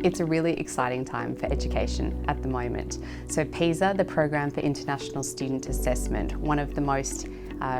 It's a really exciting time for education at the moment. So Pisa, the Program for International Student Assessment, one of the most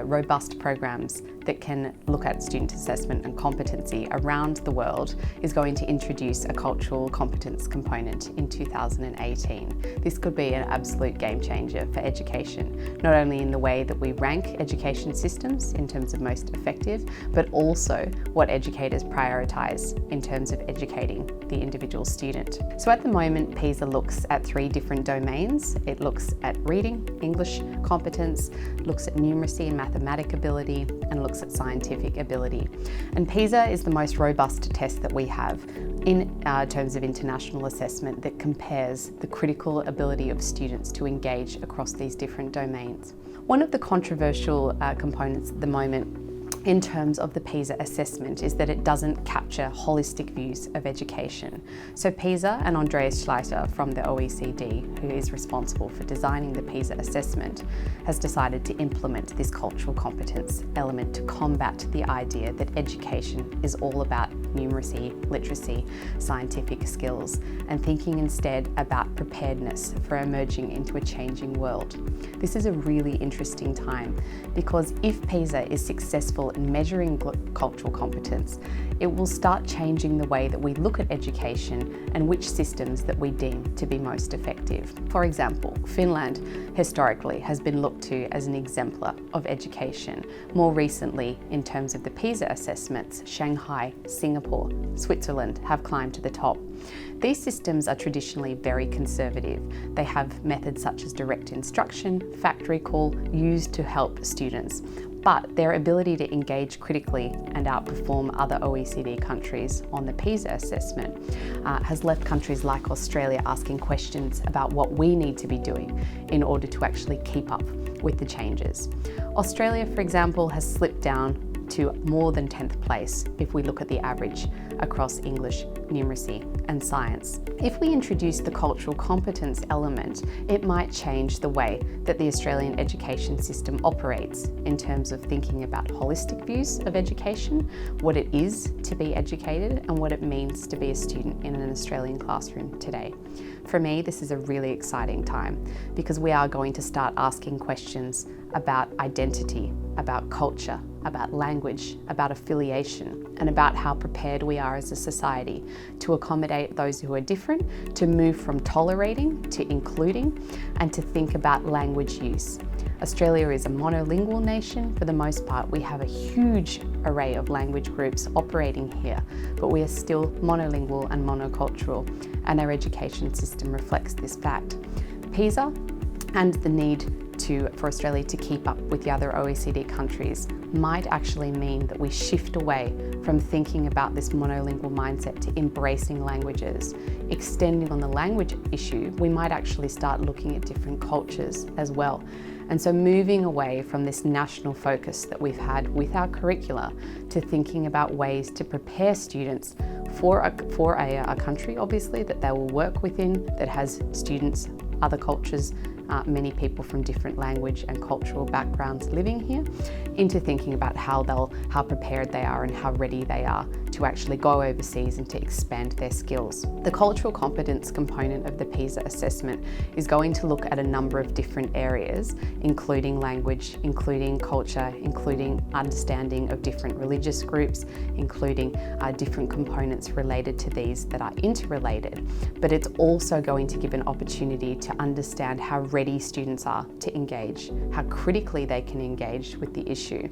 robust programs that can look at student assessment and competency around the world, is going to introduce a cultural competence component in 2018. This could be an absolute game changer for education, not only in the way that we rank education systems in terms of most effective, but also what educators prioritise in terms of educating the individual student. So at the moment, Pisa looks at 3 different domains. It looks at reading, English competence, looks at numeracy and mathematic ability, and looks at scientific ability. And Pisa is the most robust test that we have in terms of international assessment that compares the critical ability of students to engage across these different domains. One of the controversial components at the moment in terms of the Pisa assessment is that it doesn't capture holistic views of education. So Pisa and Andreas Schleiter from the OECD, who is responsible for designing the Pisa assessment, has decided to implement this cultural competence element to combat the idea that education is all about numeracy, literacy, scientific skills, and thinking instead about preparedness for emerging into a changing world. This is a really interesting time because if Pisa is successful in measuring cultural competence, it will start changing the way that we look at education and which systems that we deem to be most effective. For example, Finland historically has been looked to as an exemplar of education. More recently, in terms of the Pisa assessments, Shanghai, Singapore, Switzerland have climbed to the top. These systems are traditionally very conservative. They have methods such as direct instruction, fact recall, used to help students. But their ability to engage critically and outperform other OECD countries on the Pisa assessment has left countries like Australia asking questions about what we need to be doing in order to actually keep up with the changes. Australia, for example, has slipped down to more than 10th place if we look at the average across English, numeracy and science. If we introduce the cultural competence element, it might change the way that the Australian education system operates in terms of thinking about holistic views of education, what it is to be educated and what it means to be a student in an Australian classroom today. For me, this is a really exciting time because we are going to start asking questions about identity, about culture, about language, about affiliation, and about how prepared we are as a society to accommodate those who are different, to move from tolerating to including, and to think about language use. Australia is a monolingual nation. For the most part, we have a huge array of language groups operating here, but we are still monolingual and monocultural, and our education system reflects this fact. Pisa and the need for Australia to keep up with the other OECD countries might actually mean that we shift away from thinking about this monolingual mindset to embracing languages. Extending on the language issue, we might actually start looking at different cultures as well. And so moving away from this national focus that we've had with our curricula to thinking about ways to prepare students for a country, obviously, that they will work within, that has students, other cultures, many people from different language and cultural backgrounds living here, into thinking about how prepared they are and how ready they are to actually go overseas and to expand their skills. The cultural competence component of the Pisa assessment is going to look at a number of different areas, including language, including culture, including understanding of different religious groups, including different components related to these that are interrelated. But it's also going to give an opportunity to understand how ready students are to engage, how critically they can engage with the issue,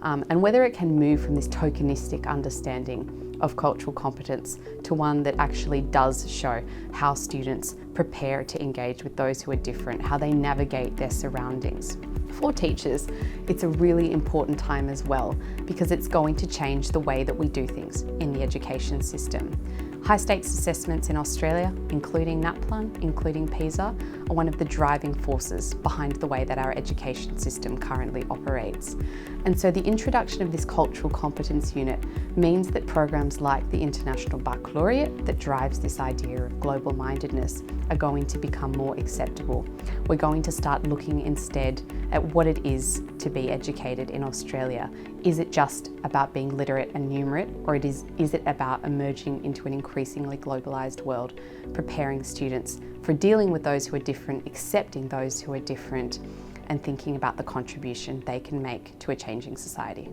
and whether it can move from this tokenistic understanding of cultural competence to one that actually does show how students prepare to engage with those who are different, how they navigate their surroundings. For teachers, it's a really important time as well because it's going to change the way that we do things in the education system. High-stakes assessments in Australia, including NAPLAN, including Pisa, are one of the driving forces behind the way that our education system currently operates. And so the introduction of this cultural competence unit means that programs like the International Baccalaureate that drives this idea of global mindedness are going to become more acceptable. We're going to start looking instead at what it is to be educated in Australia? Is it just about being literate and numerate, or is it about emerging into an increasingly globalised world, preparing students for dealing with those who are different, accepting those who are different, and thinking about the contribution they can make to a changing society?